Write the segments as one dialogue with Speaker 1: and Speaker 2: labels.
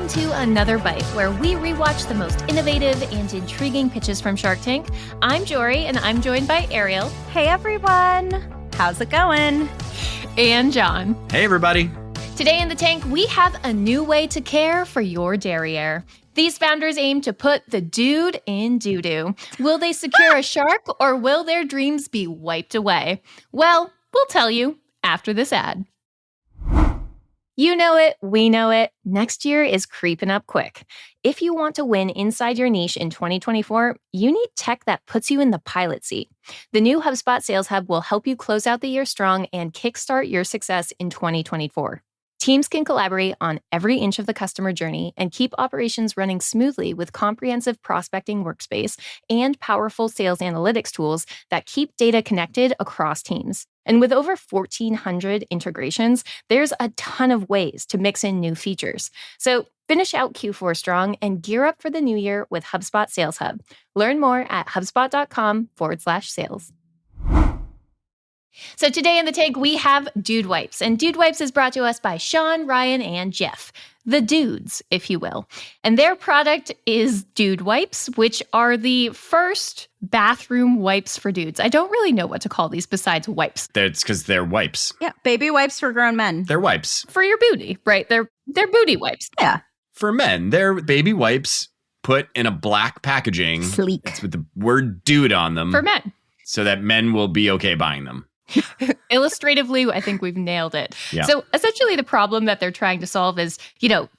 Speaker 1: Welcome to Another Bite, where we rewatch the most innovative and intriguing pitches from Shark Tank. I'm Jorie, and I'm joined by Ariel.
Speaker 2: Hey, everyone. How's it going?
Speaker 1: And Jon.
Speaker 3: Hey, everybody.
Speaker 1: Today in the tank, we have a new way to care for your derriere. These founders aim to put the dude in doo-doo. Will they secure a shark, or will their dreams be wiped away? Well, we'll tell you after this ad. You know it, we know it. Next year is creeping up quick. If you want to win inside your niche in 2024, you need tech that puts you in the pilot seat. The new HubSpot Sales Hub will help you close out the year strong and kickstart your success in 2024. Teams can collaborate on every inch of the customer journey and keep operations running smoothly with comprehensive prospecting workspace and powerful sales analytics tools that keep data connected across teams. And with over 1,400 integrations, there's a ton of ways to mix in new features. So finish out Q4 strong and gear up for the new year with HubSpot Sales Hub. Learn more at hubspot.com/sales. So today in the tank, we have Dude Wipes. And Dude Wipes is brought to us by Sean, Ryan, and Jeff. The dudes, if you will. And their product is Dude Wipes, which are the first bathroom wipes for dudes. I don't really know what to call these besides wipes.
Speaker 3: It's because they're wipes.
Speaker 2: Yeah, baby wipes for grown men.
Speaker 3: They're wipes.
Speaker 1: For your booty, right? They're booty wipes.
Speaker 2: Yeah.
Speaker 3: For men, they're baby wipes put in a black packaging.
Speaker 2: Sleek.
Speaker 3: It's with the word dude on them.
Speaker 1: For men.
Speaker 3: So that men will be okay buying them.
Speaker 1: Illustratively, I think we've nailed it.
Speaker 3: Yeah.
Speaker 1: So essentially the problem that they're trying to solve is,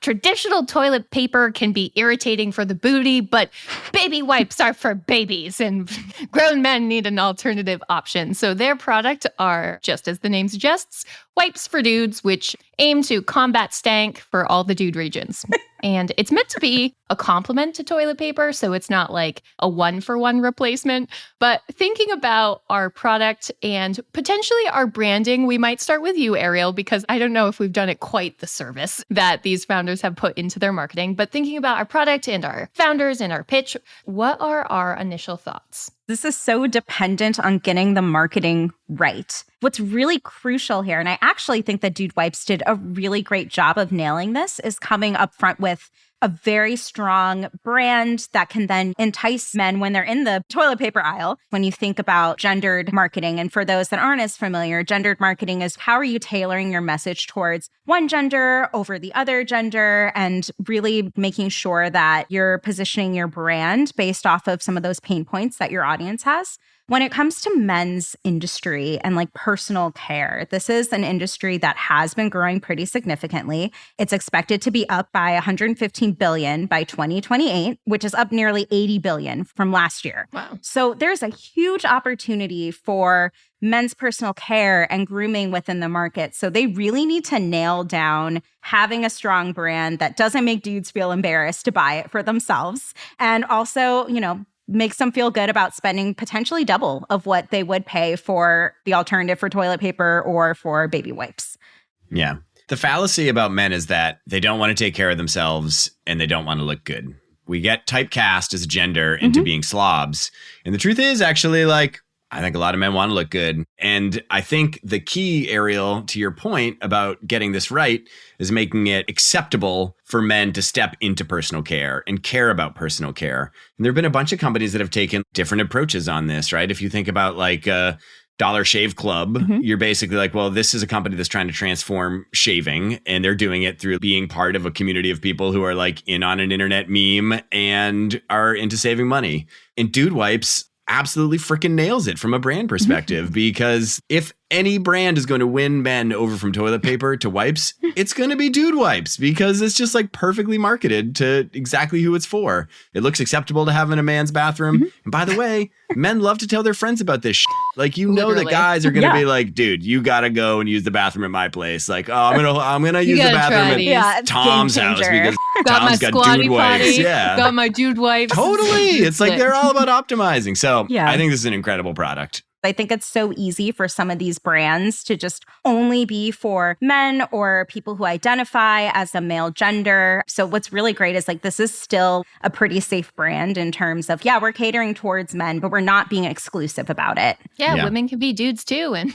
Speaker 1: traditional toilet paper can be irritating for the booty, but baby wipes are for babies and grown men need an alternative option. So their product are, just as the name suggests, wipes for dudes, which aim to combat stank for all the dude regions. And it's meant to be a complement to toilet paper, so it's not like a one-for-one replacement. But thinking about our product and potentially our branding, we might start with you, Ariel, because I don't know if we've done it quite the service that these founders have put into their marketing. But thinking about our product and our founders and our pitch, what are our initial thoughts?
Speaker 2: This is so dependent on getting the marketing right. What's really crucial here, and I actually think that Dude Wipes did a really great job of nailing this, is coming up front with a very strong brand that can then entice men when they're in the toilet paper aisle. When you think about gendered marketing, and for those that aren't as familiar, gendered marketing is how are you tailoring your message towards one gender over the other gender, and really making sure that you're positioning your brand based off of some of those pain points that your audience has. When it comes to men's industry and like personal care, this is an industry that has been growing pretty significantly. It's expected to be up by $115 billion by 2028, which is up nearly $80 billion from last year.
Speaker 1: Wow.
Speaker 2: So there's a huge opportunity for men's personal care and grooming within the market. So they really need to nail down having a strong brand that doesn't make dudes feel embarrassed to buy it for themselves. And also, makes them feel good about spending potentially double of what they would pay for the alternative for toilet paper or for baby wipes.
Speaker 3: Yeah. The fallacy about men is that they don't want to take care of themselves and they don't want to look good. We get typecast as a gender into being slobs. And the truth is actually I think a lot of men want to look good. And I think the key, Ariel, to your point about getting this right, is making it acceptable for men to step into personal care and care about personal care. And there have been a bunch of companies that have taken different approaches on this, right? If you think about Dollar Shave Club, you're basically like, well, this is a company that's trying to transform shaving, and they're doing it through being part of a community of people who are in on an internet meme and are into saving money. And Dude Wipes absolutely freaking nails it from a brand perspective, because if any brand is going to win men over from toilet paper to wipes, it's going to be Dude Wipes, because it's just perfectly marketed to exactly who it's for. It looks acceptable to have in a man's bathroom. And by the way, men love to tell their friends about this shit.
Speaker 1: Literally.
Speaker 3: That guys are going to be like, dude, you got to go and use the bathroom at my place. I'm going to use the bathroom at Tom's house because Tom's got Dude Wipes. Yeah.
Speaker 1: Got my Dude Wipes.
Speaker 3: Totally. It's they're all about optimizing. So I think this is an incredible product.
Speaker 2: I think it's so easy for some of these brands to just only be for men or people who identify as a male gender. So what's really great is this is still a pretty safe brand in terms of, we're catering towards men, but we're not being exclusive about it.
Speaker 1: Yeah, women can be dudes too, and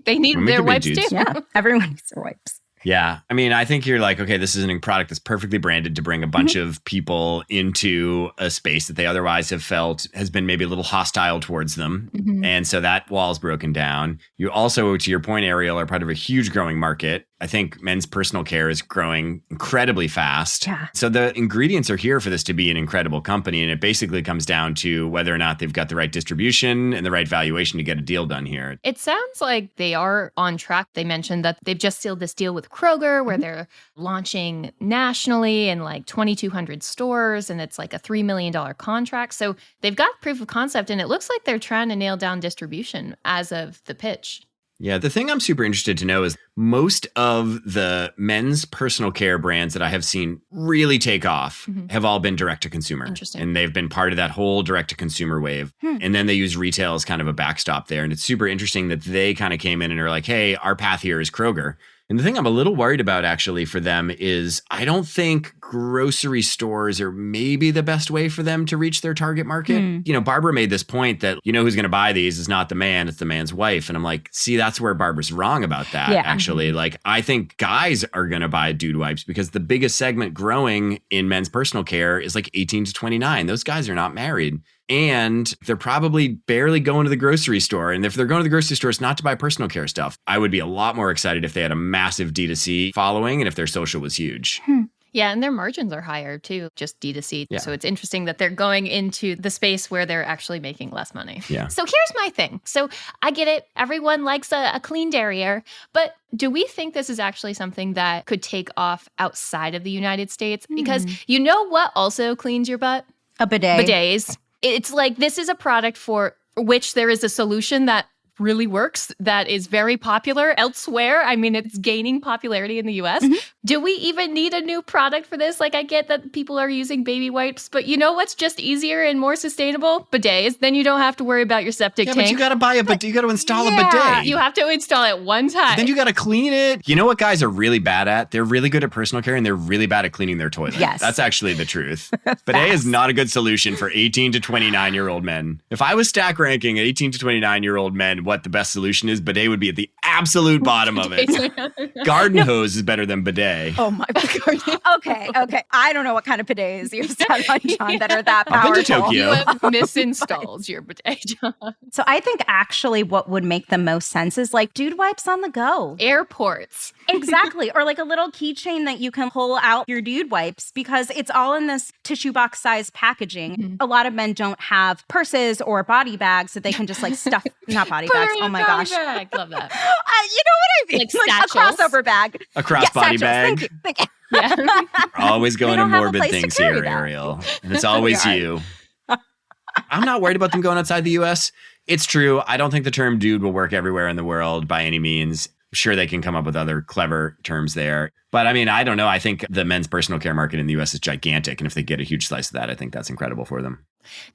Speaker 1: they need their wipes too.
Speaker 2: Yeah, everyone needs their wipes.
Speaker 3: Yeah. I mean, I think you're like, okay, this is a product that's perfectly branded to bring a bunch of people into a space that they otherwise have felt has been maybe a little hostile towards them. And so that wall's broken down. You also, to your point, Ariel, are part of a huge growing market. I think men's personal care is growing incredibly fast.
Speaker 2: Yeah.
Speaker 3: So the ingredients are here for this to be an incredible company. And it basically comes down to whether or not they've got the right distribution and the right valuation to get a deal done here.
Speaker 1: It sounds like they are on track. They mentioned that they've just sealed this deal with Kroger where they're launching nationally in like 2,200 stores, and it's like a $3 million contract. So they've got proof of concept, and it looks like they're trying to nail down distribution as of the pitch.
Speaker 3: Yeah, the thing I'm super interested to know is most of the men's personal care brands that I have seen really take off have all been direct to consumer.
Speaker 1: Interesting.
Speaker 3: And they've been part of that whole direct to consumer wave. And then they use retail as kind of a backstop there. And it's super interesting that they kind of came in and are like, hey, our path here is Kroger. And the thing I'm a little worried about actually for them is I don't think grocery stores are maybe the best way for them to reach their target market. You know, Barbara made this point that, you know, who's going to buy these is not the man, it's the man's wife. And I'm like, see, that's where Barbara's wrong about that, actually. Like, I think guys are going to buy dude wipes because the biggest segment growing in men's personal care is like 18 to 29. Those guys are not married. And they're probably barely going to the grocery store. And if they're going to the grocery store, it's not to buy personal care stuff. I would be a lot more excited if they had a massive D2C following and if their social was huge.
Speaker 1: Yeah, and their margins are higher too, just D2C.
Speaker 3: Yeah.
Speaker 1: So it's interesting that they're going into the space where they're actually making less money.
Speaker 3: Yeah.
Speaker 1: So here's my thing. So I get it. Everyone likes a clean derriere. But do we think this is actually something that could take off outside of the United States? Because you know what also cleans your butt?
Speaker 2: A bidet.
Speaker 1: Bidets. It's like this is a product for which there is a solution that really works, that is very popular elsewhere. I mean, it's gaining popularity in the US. Do we even need a new product for this? Like, I get that people are using baby wipes, but you know what's just easier and more sustainable? Bidets. Then you don't have to worry about your septic tank.
Speaker 3: But you got to buy a bidet. You got to install a bidet.
Speaker 1: You have to install it one time.
Speaker 3: Then you got to clean it. You know what guys are really bad at? They're really good at personal care and they're really bad at cleaning their toilet.
Speaker 2: Yes.
Speaker 3: That's actually the truth. Bidet is not a good solution for 18 to 29-year-old men. If I was stack ranking 18 to 29-year-old men, what the best solution is, bidet would be at the absolute bottom of it. Garden hose is better than bidet.
Speaker 2: Oh my God. Okay. I don't know what kind of bidets you've said on Jon that are that
Speaker 3: I've been to
Speaker 2: powerful.
Speaker 3: Tokyo.
Speaker 1: You have misinstalled your bidet, Jon.
Speaker 2: So I think actually what would make the most sense is like dude wipes on the go.
Speaker 1: Airports.
Speaker 2: Exactly. Or like a little keychain that you can pull out your dude wipes because it's all in this tissue box size packaging. A lot of men don't have purses or body bags that they can just like stuff, not body bags. Oh my gosh.
Speaker 1: Bag. Love that.
Speaker 2: You know what I mean?
Speaker 1: Like
Speaker 2: a
Speaker 1: satchels.
Speaker 2: crossover bag.
Speaker 3: A crossbody
Speaker 2: satchels.
Speaker 3: bag.
Speaker 2: Thank you.
Speaker 1: Yeah.
Speaker 3: We're always going to
Speaker 2: don't have a
Speaker 3: morbid
Speaker 2: place to
Speaker 3: things
Speaker 2: carry
Speaker 3: here,
Speaker 2: that.
Speaker 3: Ariel. And it's always
Speaker 2: We are.
Speaker 3: you. I'm not worried about them going outside the US. It's true. I don't think the term dude will work everywhere in the world by any means. I'm sure they can come up with other clever terms there. But I mean, I don't know. I think the men's personal care market in the US is gigantic. And if they get a huge slice of that, I think that's incredible for them.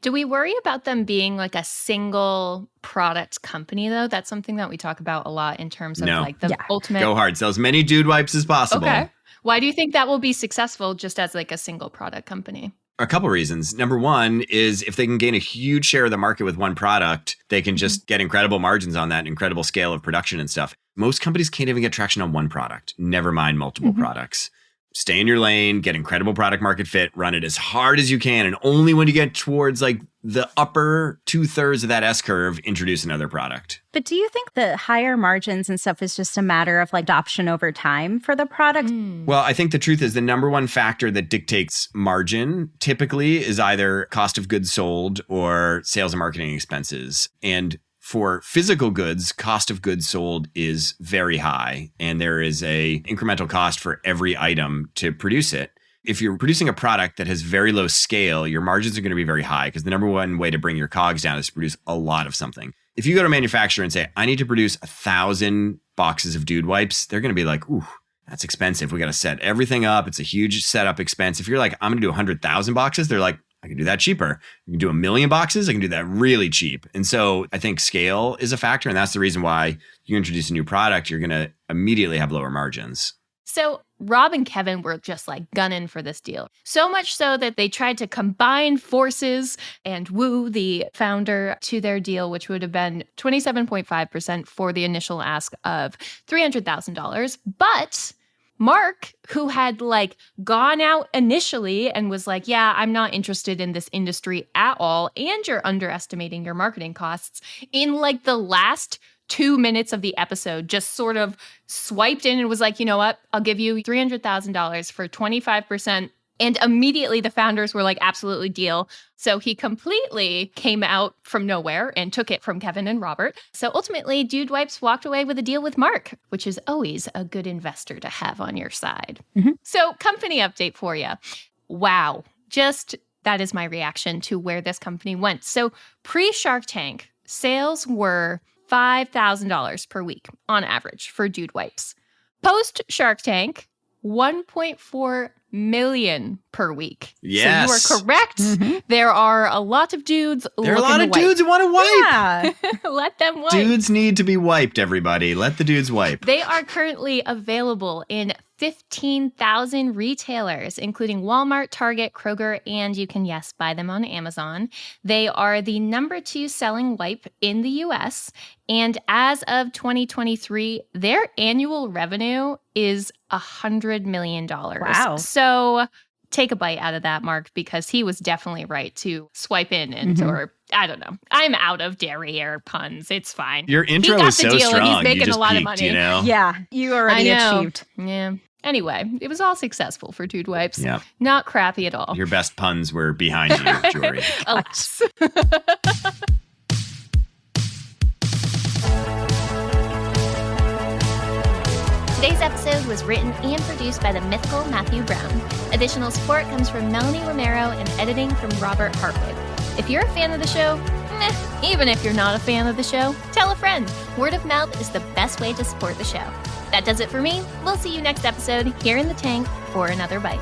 Speaker 1: Do we worry about them being like a single product company, though? That's something that we talk about a lot in terms of like the ultimate.
Speaker 3: Go hard. Sell as many dude wipes as possible.
Speaker 1: Okay. Why do you think that will be successful just as like a single product company?
Speaker 3: A couple reasons. Number one is if they can gain a huge share of the market with one product, they can just get incredible margins on that, incredible scale of production and stuff. Most companies can't even get traction on one product, never mind multiple products. Stay in your lane, get incredible product market fit, run it as hard as you can. And only when you get towards like the upper 2/3 of that S curve, introduce another product.
Speaker 2: But do you think the higher margins and stuff is just a matter of like adoption over time for the product?
Speaker 3: Well, I think the truth is the number one factor that dictates margin typically is either cost of goods sold or sales and marketing expenses. And for physical goods, cost of goods sold is very high, and there is a incremental cost for every item to produce it. If you're producing a product that has very low scale, your margins are going to be very high because the number one way to bring your COGS down is to produce a lot of something. If you go to a manufacturer and say, I need to produce 1,000 boxes of dude wipes, they're going to be like, ooh, that's expensive. We got to set everything up. It's a huge setup expense. If you're like, I'm going to do 100,000 boxes, they're like, I can do that cheaper. You can do 1 million boxes. I can do that really cheap. And so I think scale is a factor. And that's the reason why you introduce a new product, you're going to immediately have lower margins.
Speaker 1: So Rob and Kevin were just like gunning for this deal. So much so that they tried to combine forces and woo the founder to their deal, which would have been 27.5% for the initial ask of $300,000. But Mark, who had like gone out initially and was like, yeah, I'm not interested in this industry at all, and you're underestimating your marketing costs, in like the last 2 minutes of the episode, just sort of swiped in and was like, you know what, I'll give you $300,000 for 25%. And immediately the founders were like, absolutely deal. So he completely came out from nowhere and took it from Kevin and Robert. So ultimately, Dude Wipes walked away with a deal with Mark, which is always a good investor to have on your side. So company update for you. Wow. Just that is my reaction to where this company went. So pre-Shark Tank, sales were $5,000 per week on average for Dude Wipes. Post Shark Tank, 1.4 million per week.
Speaker 3: Yes.
Speaker 1: So you are correct. There are a lot of dudes
Speaker 3: There are a
Speaker 1: looking
Speaker 3: lot
Speaker 1: to
Speaker 3: of dudes who want to wipe.
Speaker 2: Yeah.
Speaker 1: Let them wipe.
Speaker 3: Dudes need to be wiped, everybody. Let the dudes wipe.
Speaker 1: They are currently available in 15,000 retailers, including Walmart, Target, Kroger, and you can, yes, buy them on Amazon. They are the number 2 selling wipe in the US. And as of 2023, their annual revenue is $100 million.
Speaker 2: Wow.
Speaker 1: So take a bite out of that, Mark, because he was definitely right to swipe in and, or I don't know. I'm out of derriere puns. It's fine.
Speaker 3: Your intro
Speaker 1: he got
Speaker 3: is
Speaker 1: the
Speaker 3: so
Speaker 1: deal
Speaker 3: strong.
Speaker 1: And he's making
Speaker 3: you just
Speaker 1: a lot
Speaker 3: peaked,
Speaker 1: of money.
Speaker 3: you know?
Speaker 2: Yeah, you already
Speaker 1: I know.
Speaker 2: achieved.
Speaker 1: Yeah. Anyway, it was all successful for Dude Wipes.
Speaker 3: Yeah.
Speaker 1: Not crappy at all.
Speaker 3: Your best puns were behind you, Jorie.
Speaker 1: Alas. Today's episode was written and produced by the mythical Matthew Brown. Additional support comes from Melanie Romero and editing from Robert Hartwig. If you're a fan of the show, even if you're not a fan of the show, tell a friend. Word of mouth is the best way to support the show. That does it for me. We'll see you next episode here in the tank for another bite.